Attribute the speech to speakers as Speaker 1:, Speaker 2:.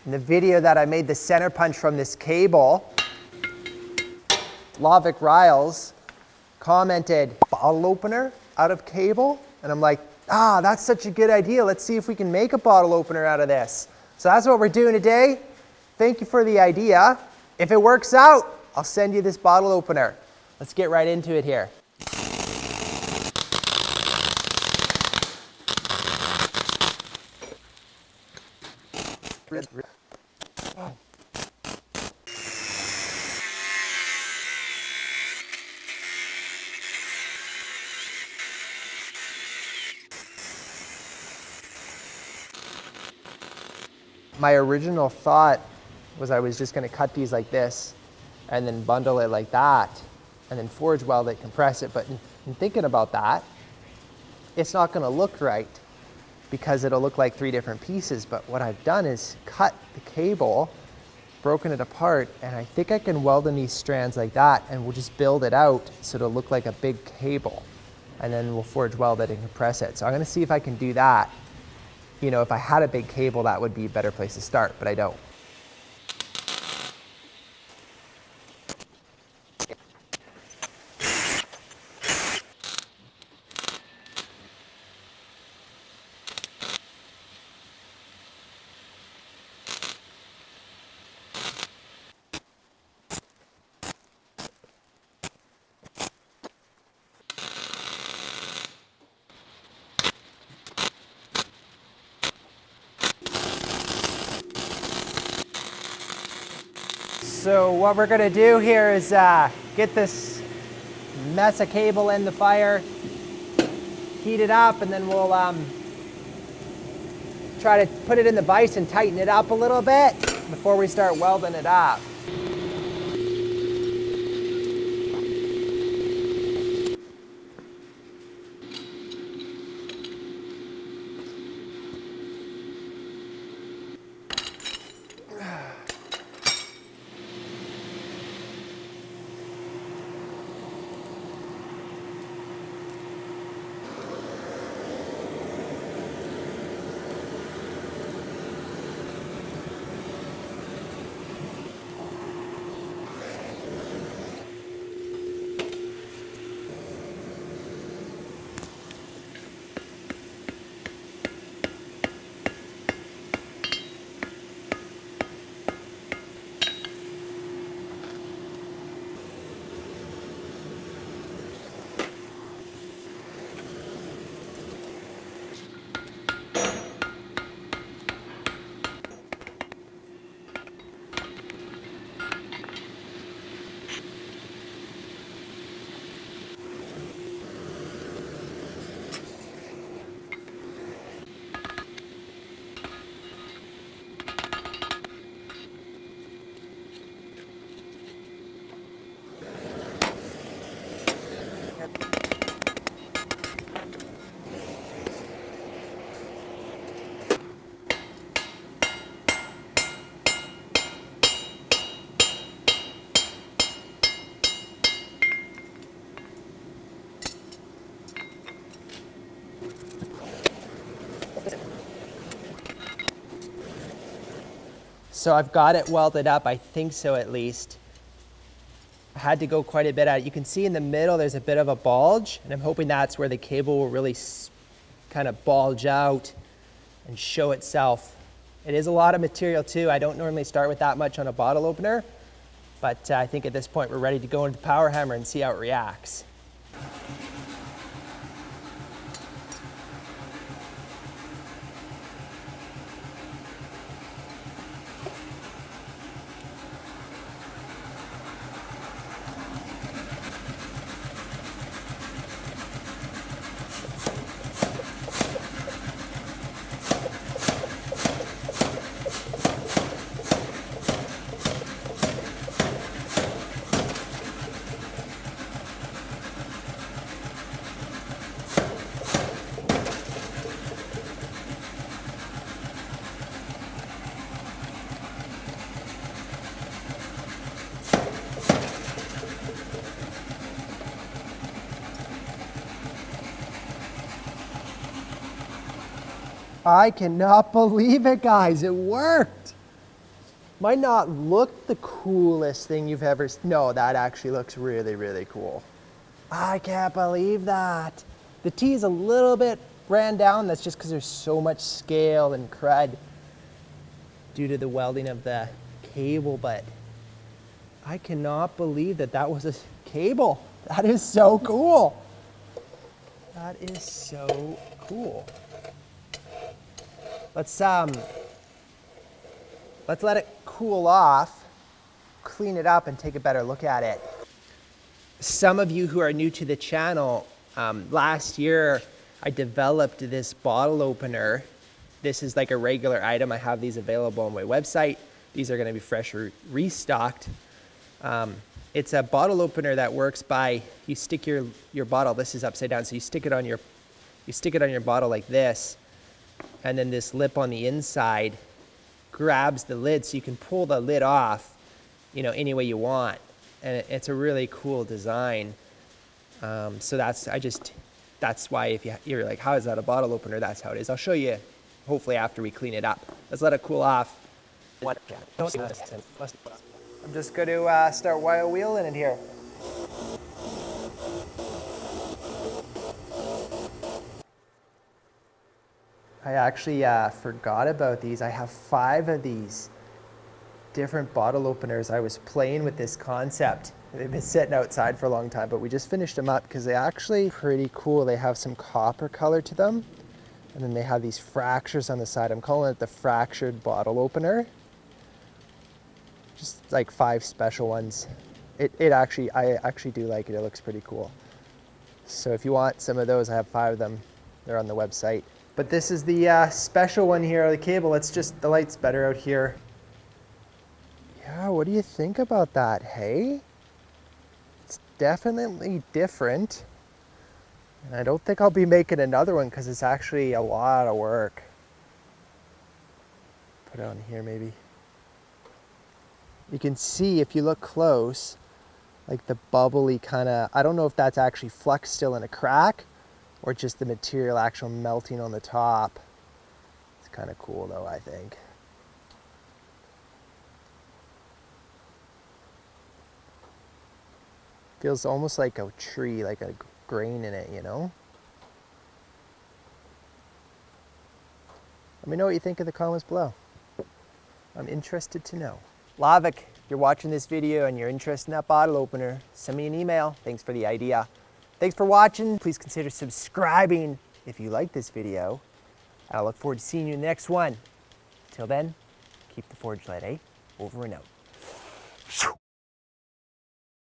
Speaker 1: In the video that I made the center punch from this cable, Lavik Riles commented, bottle opener out of cable? And I'm like, that's such a good idea. Let's see if we can make a bottle opener out of this. So that's what we're doing today. Thank you for the idea. If it works out, I'll send you this bottle opener. Let's get right into it here. My original thought was I was just going to cut these like this and then bundle it like that and then forge weld it, compress it. But in thinking about that, it's not going to look right because it'll look like 3 different pieces. But what I've done is cut the cable, broken it apart, and I think I can weld in these strands like that, and we'll just build it out so it'll look like a big cable. And then we'll forge weld it and compress it. So I'm going to see if I can do that. You know, if I had a big cable, that would be a better place to start, but I don't. So what we're gonna do here is get this mess of cable in the fire, heat it up, and then we'll try to put it in the vise and tighten it up a little bit before we start welding it up. So I've got it welded up, I think so at least. I had to go quite a bit at it. You can see in the middle there's a bit of a bulge, and I'm hoping that's where the cable will really kind of bulge out and show itself. It is a lot of material too. I don't normally start with that much on a bottle opener, but I think at this point we're ready to go into the power hammer and see how it reacts. I cannot believe it, guys. It worked. Might not look the coolest thing you've ever, no, that actually looks really, really cool. I can't believe that. The T is a little bit ran down. That's just because there's so much scale and crud due to the welding of the cable, but I cannot believe that that was a cable. That is so cool. That is so cool. Let's let it cool off, clean it up, and take a better look at it. Some of you who are new to the channel, last year I developed this bottle opener. This is like a regular item. I have these available on my website. These are going to be fresh restocked. It's a bottle opener that works by, you stick your bottle, this is upside down, so you stick it on your bottle like this, and then this lip on the inside grabs the lid, so you can pull the lid off, any way you want. And it's a really cool design. So that's why if you're like, how is that a bottle opener? That's how it is. I'll show you, hopefully after we clean it up. Let's let it cool off. I'm just going to start wheeling it here. I actually forgot about these. I have 5 of these different bottle openers. I was playing with this concept. They've been sitting outside for a long time, but we just finished them up because they're actually pretty cool. They have some copper color to them, and then they have these fractures on the side. I'm calling it the fractured bottle opener. Just like 5 special ones. I actually do like it. It looks pretty cool. So if you want some of those, I have 5 of them. They're on the website. But this is the special one here, the cable. The light's better out here. Yeah, what do you think about that, hey? It's definitely different. And I don't think I'll be making another one because it's actually a lot of work. Put it on here maybe. You can see if you look close, like the bubbly kind of, I don't know if that's actually flux still in a crack or just the material actual melting on the top. It's kind of cool though, I think. Feels almost like a tree, like a grain in it, Let me know what you think in the comments below. I'm interested to know. Lavik, if you're watching this video and you're interested in that bottle opener, send me an email. Thanks for the idea. Thanks for watching. Please consider subscribing if you like this video. I look forward to seeing you in the next one. Till then, keep the forge lit, eh? Over and out.